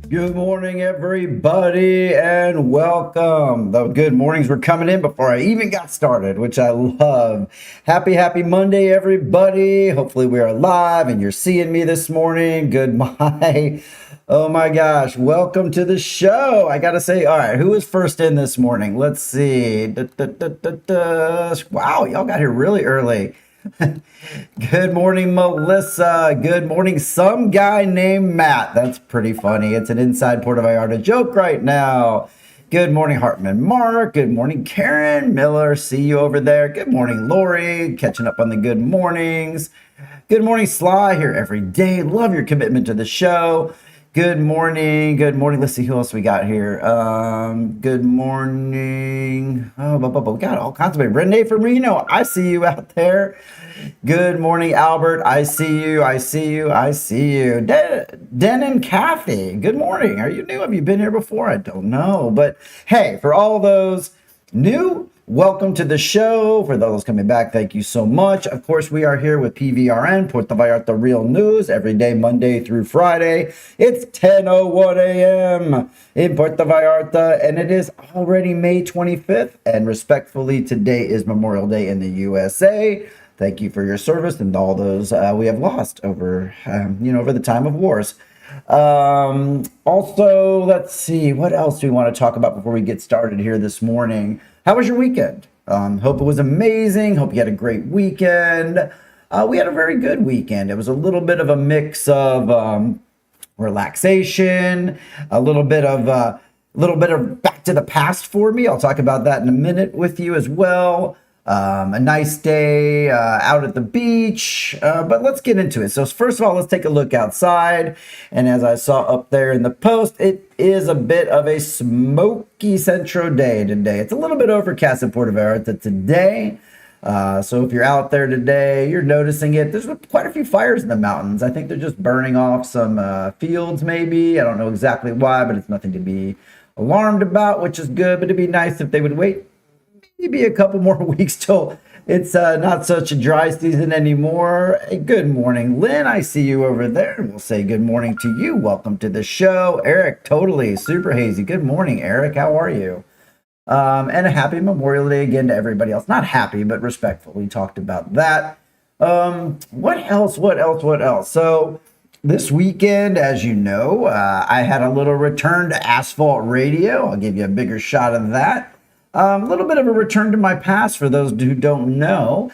Good morning, everybody, and welcome. The good mornings were coming in before I even got started, which I love. Happy Monday, everybody. Hopefully, we are live and you're seeing me this morning. Oh my gosh. Welcome to the show. I got to say, all right, who was first in this morning? Let's see. Wow, y'all got here really early. Good morning, Melissa. Good morning, some guy named Matt. That's pretty funny. It's an inside Puerto Vallarta joke right now. Good morning, Hartman Mark. Good morning, Karen Miller. See you over there. Good morning, Lori. Catching up on the good mornings. Good morning, Sly. Here every day. Love your commitment to the show. Good morning. Good morning. Let's see who else we got here. Good morning. We got all kinds of people. Renee from Reno. I see you out there. Good morning, Albert. I see you. I see you. I see you. Den and Kathy. Good morning. Are you new? Have you been here before? I don't know. But hey, for all those new, welcome to the show. For those coming back, thank you so much. Of course, we are here with PVRN, Puerto Vallarta Real News, every day, Monday through Friday. It's 10:01 a.m. in Puerto Vallarta, and it is already May 25th. And respectfully, today is Memorial Day in the USA. Thank you for your service and all those we have lost over, over the time of wars. Also, let's see, what else do we want to talk about before we get started here this morning? How was your weekend? Hope it was amazing. Hope you had a great weekend. We had a very good weekend. It was a little bit of a mix of relaxation, a little bit of back to the past for me. I'll talk about that in a minute with you as well. A nice day out at the beach, but let's get into it. So first of all, let's take a look outside. And as I saw up there in the post, it is a bit of a smoky centro day today. It's a little bit overcast in Puerto Vallarta today. So if you're out there today, you're noticing it. There's quite a few fires in the mountains. I think they're just burning off some fields maybe. I don't know exactly why, but it's nothing to be alarmed about, which is good. But it'd be nice if they would wait maybe a couple more weeks till it's not such a dry season anymore. Good morning, Lynn. I see you over there. We'll say good morning to you. Welcome to the show. Eric, totally super hazy. Good morning, Eric. How are you? And a happy Memorial Day again to everybody else. Not happy, but respectful. We talked about that. What else? So this weekend, as you know, I had a little return to asphalt radio. I'll give you a bigger shot of that. A little bit of a return to my past for those who don't know.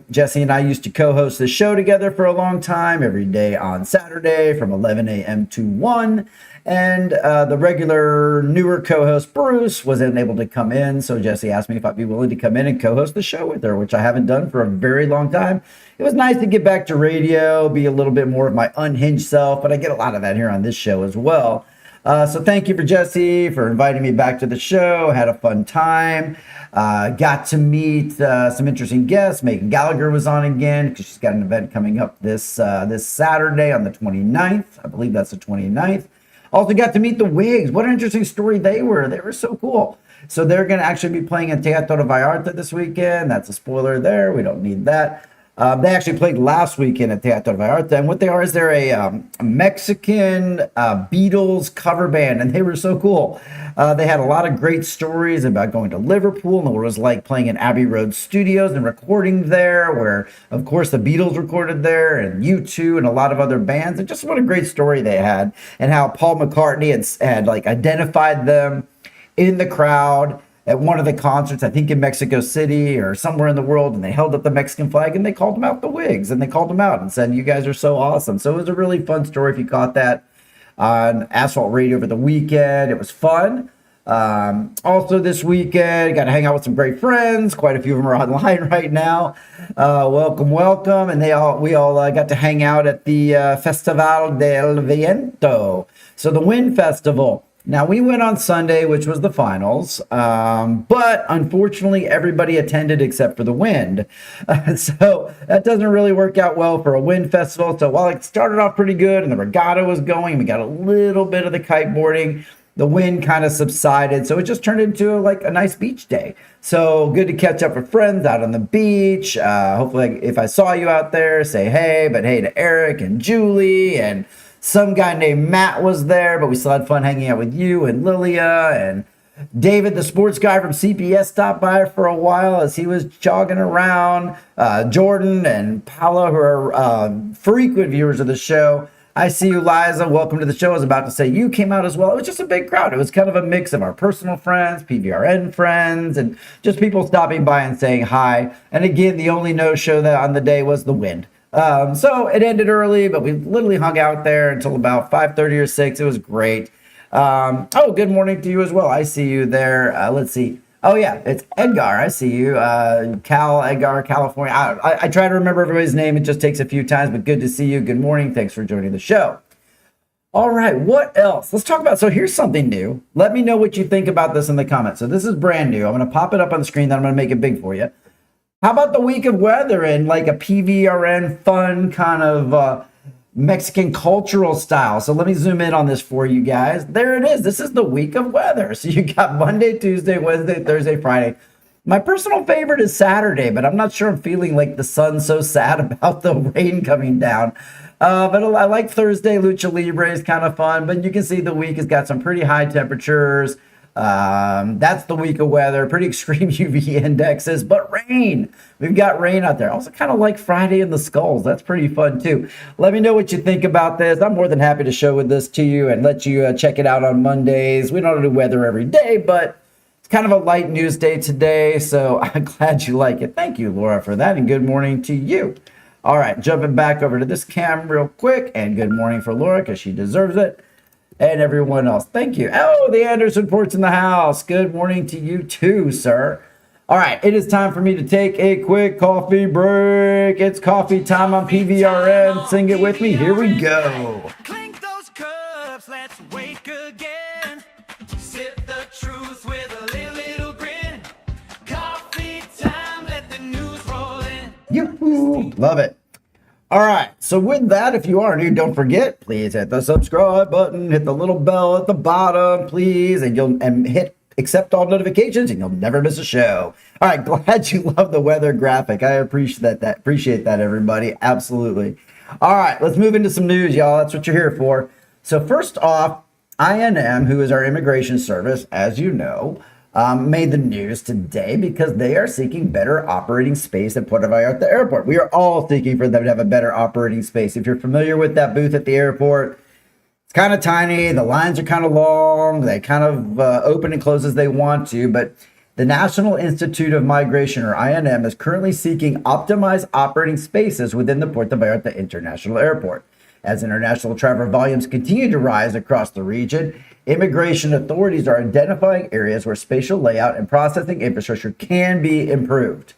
Jesse and I used to co-host the show together for a long time, every day on Saturday from 11 a.m. to 1. And the regular newer co-host, Bruce, wasn't able to come in. So Jesse asked me if I'd be willing to come in and co-host the show with her, which I haven't done for a very long time. It was nice to get back to radio, be a little bit more of my unhinged self, but I get a lot of that here on this show as well. So thank you for Jesse for inviting me back to the show. Had a fun time. Got to meet some interesting guests. Megan Gallagher was on again because she's got an event coming up this Saturday on the 29th. I believe that's the 29th. Also got to meet the Wigs. What an interesting story they were. They were so cool. So they're going to actually be playing in Teatro Vallarta this weekend. That's a spoiler there. We don't need that. They actually played last weekend at Teatro Vallarta, and what they are is they're a Mexican Beatles cover band, and they were so cool. They had a lot of great stories about going to Liverpool and what it was like playing in Abbey Road Studios and recording there, where, of course, the Beatles recorded there, and U2 and a lot of other bands. And just what a great story they had, and how Paul McCartney had like identified them in the crowd at one of the concerts, I think in Mexico City or somewhere in the world, and they held up the Mexican flag and they called them out, the Wigs, and they called them out and said, "You guys are so awesome." So it was a really fun story if you caught that on Asphalt Radio over the weekend. It was fun. Also this weekend, got to hang out with some great friends. Quite a few of them are online right now. Welcome. And we all got to hang out at the Festival del Viento. So the Wind Festival. Now, we went on Sunday, which was the finals, but unfortunately, everybody attended except for the wind. So that doesn't really work out well for a wind festival. So while it started off pretty good and the regatta was going, we got a little bit of the kiteboarding, the wind kind of subsided. So it just turned into like a nice beach day. So good to catch up with friends out on the beach. Hopefully, if I saw you out there, say hey, but hey to Eric and Julie and Some guy named Matt was there, but we still had fun hanging out with you and Lilia, and David, the sports guy from CPS, stopped by for a while as he was jogging around. Jordan and Paula, who are frequent viewers of the show. I see you, Liza. Welcome to the show. I was about to say you came out as well. It was just a big crowd. It was kind of a mix of our personal friends, PVRN friends, and just people stopping by and saying hi. And again, the only no-show that on the day was the wind. So it ended early, but we literally hung out there until about 5:30 or 6. It was great. Oh, good morning to you as well. I see you there. Let's see. Oh, yeah, it's Edgar. I see you. Edgar, California. I try to remember everybody's name. It just takes a few times, but good to see you. Good morning. Thanks for joining the show. All right, what else? Let's talk about, so here's something new. Let me know what you think about this in the comments. So this is brand new. I'm going to pop it up on the screen, then I'm going to make it big for you. How about the week of weather and like a PVRN fun kind of Mexican cultural style? So let me zoom in on this for you guys. There it is. This is the week of weather. So you got Monday, Tuesday, Wednesday, Thursday, Friday. My personal favorite is Saturday, but I'm not sure I'm feeling like the sun's so sad about the rain coming down. But I like Thursday. Lucha Libre is kind of fun, but you can see the week has got some pretty high temperatures. That's the week of weather, pretty extreme UV indexes, but rain. We've got rain out there. Also kind of like Friday in the Skulls. That's pretty fun too. Let me know what you think about this. I'm more than happy to show with this to you and let you check it out on Mondays. We don't do weather every day, but it's kind of a light news day today, so I'm glad you like it. Thank you, Laura, for that, and good morning to you. All right, jumping back over to this cam real quick, and good morning for Laura because she deserves it. And everyone else, thank you. Oh, the Anderson Port's in the house. Good morning to you too, sir. All right, it is time for me to take a quick coffee break. It's coffee time on PVRN. Sing it with me. Here we go. Clink those cups, let's wake again. Sip the truth with a little grin. Coffee time, let the news roll in. Yoo-hoo. Love it. All right, so with that, if you are new, don't forget, please hit the subscribe button, hit the little bell at the bottom, please, and hit accept all notifications, and you'll never miss a show. All right, glad you love the weather graphic. I appreciate that, everybody. Absolutely. All right, let's move into some news, y'all. That's what you're here for. So first off, INM, who is our immigration service, as you know, made the news today because they are seeking better operating space at Puerto Vallarta Airport. We are all seeking for them to have a better operating space. If you're familiar with that booth at the airport, it's kind of tiny. The lines are kind of long. They kind of open and close as they want to. But the National Institute of Migration, or INM, is currently seeking optimized operating spaces within the Puerto Vallarta International Airport. As international travel volumes continue to rise across the region, immigration authorities are identifying areas where spatial layout and processing infrastructure can be improved.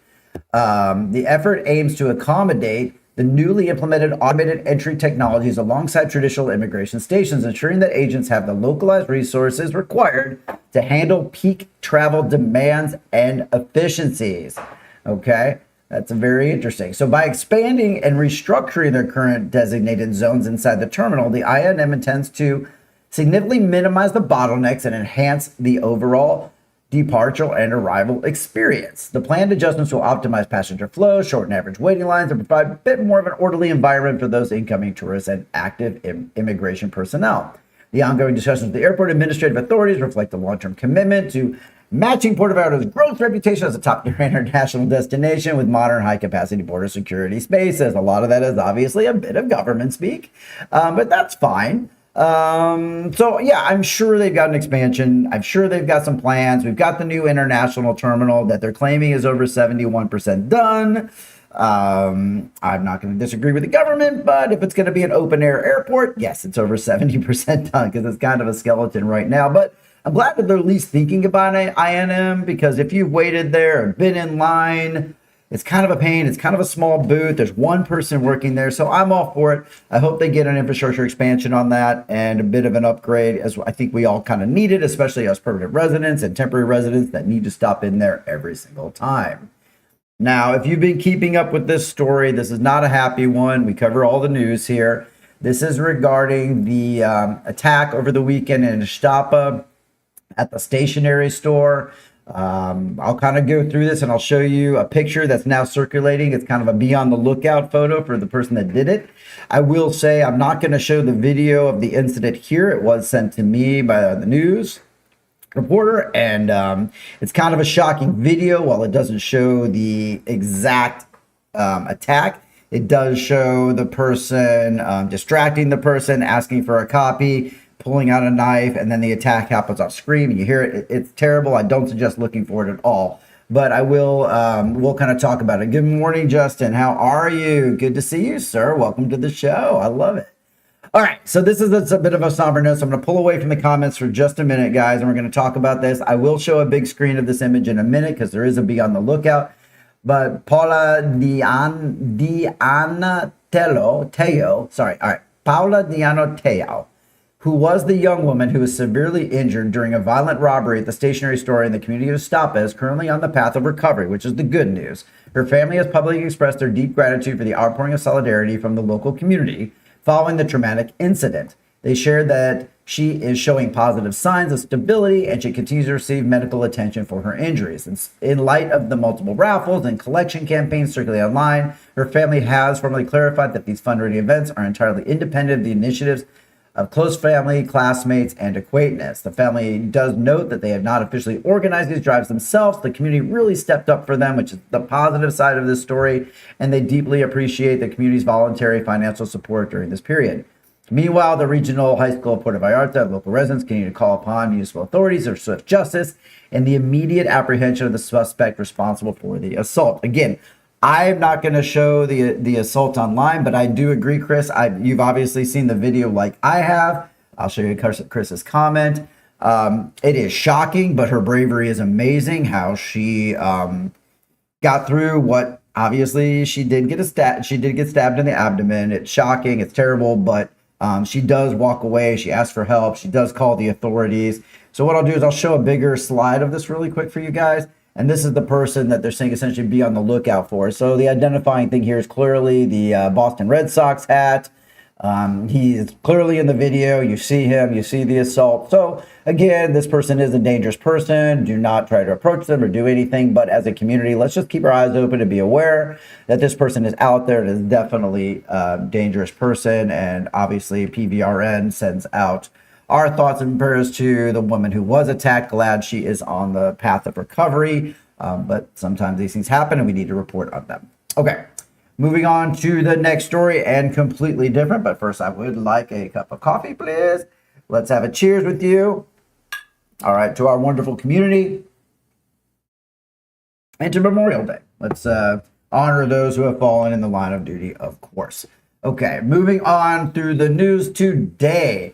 The effort aims to accommodate the newly implemented automated entry technologies alongside traditional immigration stations, ensuring that agents have the localized resources required to handle peak travel demands and efficiencies. Okay? That's very interesting. So by expanding and restructuring their current designated zones inside the terminal, the INM intends to significantly minimize the bottlenecks and enhance the overall departure and arrival experience. The planned adjustments will optimize passenger flow, shorten average waiting lines, and provide a bit more of an orderly environment for those incoming tourists and active immigration personnel. The ongoing discussions with the airport administrative authorities reflect a long-term commitment to matching Puerto Vallarta's growth reputation as a top-tier international destination with modern, high-capacity border security spaces. A lot of that is obviously a bit of government speak, but that's fine. So yeah, I'm sure they've got an expansion. I'm sure they've got some plans. We've got the new international terminal that they're claiming is over 71% done. I'm not going to disagree with the government, but if it's going to be an open air airport, yes, it's over 70% done because it's kind of a skeleton right now. But I'm glad that they're at least thinking about an INM, because if you've waited there or been in line, it's kind of a pain. It's kind of a small booth. There's one person working there. So I'm all for it. I hope they get an infrastructure expansion on that and a bit of an upgrade, as I think we all kind of need it, especially us permanent residents and temporary residents that need to stop in there every single time. Now, if you've been keeping up with this story, this is not a happy one. We cover all the news here. This is regarding the attack over the weekend in Ixtapa at the stationery store. I'll kind of go through this and I'll show you a picture that's now circulating. It's kind of a be on the lookout photo for the person that did it. I will say I'm not going to show the video of the incident here. It was sent to me by the news reporter, and it's kind of a shocking video. While it doesn't show the exact attack, it does show the person distracting the person, asking for a copy, pulling out a knife, and then the attack happens off screen and you hear it. It's terrible. I don't suggest looking for it at all, but I will we'll kind of talk about it. Good morning, Justin. How are you? Good to see you, sir. Welcome to the show. I love it. All right, so this is a bit of a somber note, so I'm going to pull away from the comments for just a minute, guys, and we're going to talk about this. I will show a big screen of this image in a minute because there is a be on the lookout. But Paula Diana Teo, Paula Diano Teo, who was the young woman who was severely injured during a violent robbery at the stationery store in the community of Ixtapa, is currently on the path of recovery, which is the good news. Her family has publicly expressed their deep gratitude for the outpouring of solidarity from the local community following the traumatic incident. They shared that she is showing positive signs of stability and she continues to receive medical attention for her injuries. In light of the multiple raffles and collection campaigns circulating online, her family has formally clarified that these fundraising events are entirely independent of the initiatives of close family, classmates, and acquaintances. The family does note that they have not officially organized these drives themselves. The community really stepped up for them, which is the positive side of this story, and they deeply appreciate the community's voluntary financial support during this period. Meanwhile, the regional high school of Puerto Vallarta and local residents continue to call upon municipal authorities for swift justice and the immediate apprehension of the suspect responsible for the assault. Again, I'm not going to show the assault online, but I do agree, Chris. You've obviously seen the video like I have. I'll show you Chris's comment. It is shocking, but her bravery is amazing. How she got through what obviously she did get stabbed in the abdomen. It's shocking. It's terrible, but she does walk away. She asks for help. She does call the authorities. So what I'll do is I'll show a bigger slide of this really quick for you guys. And this is the person that they're saying essentially be on the lookout for. So the identifying thing here is clearly the Boston Red Sox hat. He is clearly in the video. You see him, you see the assault. So again, this person is a dangerous person. Do not try to approach them or do anything. But as a community, let's just keep our eyes open and be aware that this person is out there and is definitely a dangerous person. And obviously PVRN sends out our thoughts and prayers to the woman who was attacked. Glad she is on the path of recovery. But sometimes these things happen and we need to report on them. Okay, moving on to the next story and completely different. But first, I would like a cup of coffee, please. Let's have a cheers with you. All right, to our wonderful community and to Memorial Day. Let's honor those who have fallen in the line of duty, of course. Okay, moving on through the news today.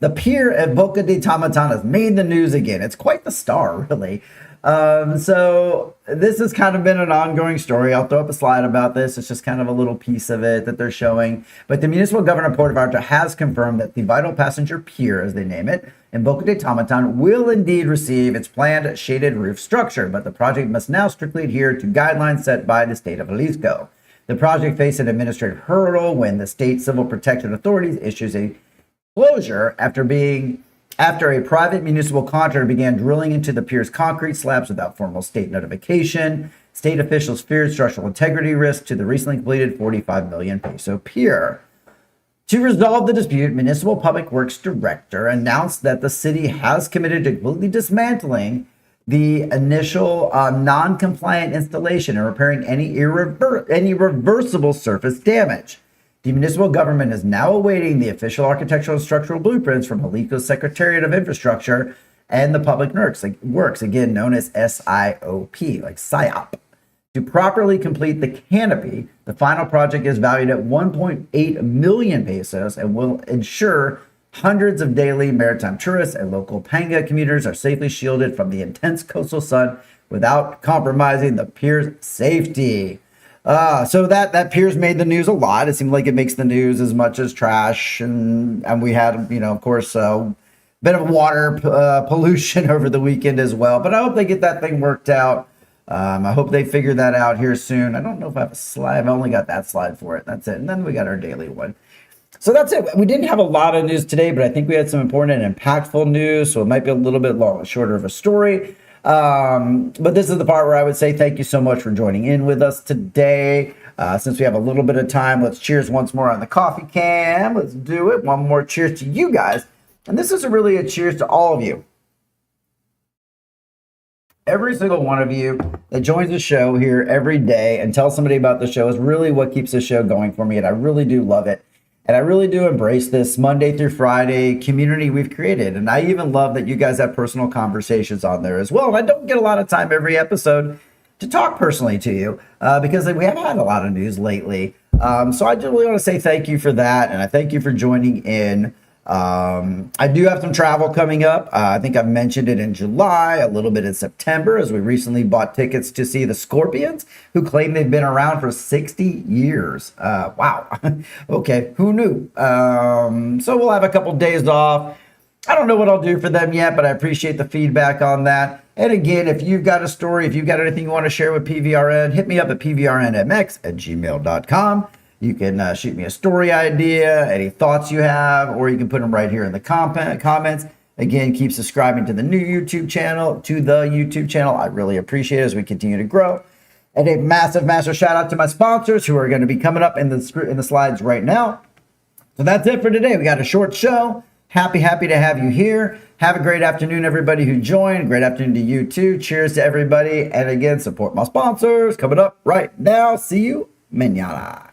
The pier at Boca de Tamatan has made the news again. It's quite the star, really. So this has kind of been an ongoing story. I'll throw up a slide about this. It's just kind of a little piece of it that they're showing. But the municipal governor of Puerto Vallarta has confirmed that the vital passenger pier, as they name it, in Boca de Tamatan will indeed receive its planned shaded roof structure. But the project must now strictly adhere to guidelines set by the state of Jalisco. The project faced an administrative hurdle when the state civil protection authorities issues a closure after a private municipal contractor began drilling into the pier's concrete slabs without formal state notification. State officials feared structural integrity risk to the recently completed 45 million peso pier. To resolve the dispute, Municipal Public Works Director announced that the city has committed to completely dismantling the initial non-compliant installation and repairing any reversible surface damage. The municipal government is now awaiting the official architectural and structural blueprints from Jalisco's Secretariat of Infrastructure and the Public Works, again known as SIOP, like SIOP. To properly complete the canopy, the final project is valued at 1.8 million pesos and will ensure hundreds of daily maritime tourists and local Panga commuters are safely shielded from the intense coastal sun without compromising the pier's safety. So that pier's made the news a lot. It seemed like it makes the news as much as trash. And we had, of course, a bit of water pollution over the weekend as well. But I hope they get that thing worked out. I hope they figure that out here soon. I don't know if I have a slide. I've only got that slide for it. That's it. And then we got our daily one. So that's it. We didn't have a lot of news today, but I think we had some important and impactful news. So it might be a little bit shorter of a story. But this is the part where I would say thank you so much for joining in with us today. Since we have a little bit of time, let's cheers once more on the coffee cam. Let's do it. One more cheers to you guys. And this is really a cheers to all of you. Every single one of you that joins the show here every day and tells somebody about the show is really what keeps the show going for me. And I really do love it. And I really do embrace this Monday through Friday community we've created. And I even love that you guys have personal conversations on there as well. And I don't get a lot of time every episode to talk personally to you because we have had a lot of news lately. So I just really want to say thank you for that. And I thank you for joining in. I do have some travel coming up. I think I've mentioned it in July, a little bit in September, as we recently bought tickets to see the Scorpions, who claim they've been around for 60 years. Wow. Okay, who knew? So we'll have a couple days off. I don't know what I'll do for them yet, but I appreciate the feedback on that. And again, if you've got a story, if you've got anything you want to share with PVRN, hit me up at pvrnmx@gmail.com. You can shoot me a story idea, any thoughts you have, or you can put them right here in the comments. Again, keep subscribing to the YouTube channel. I really appreciate it as we continue to grow. And a massive, massive shout out to my sponsors who are going to be coming up in the slides right now. So that's it for today. We got a short show. Happy to have you here. Have a great afternoon, everybody who joined. Great afternoon to you too. Cheers to everybody. And again, support my sponsors coming up right now. See you mañana.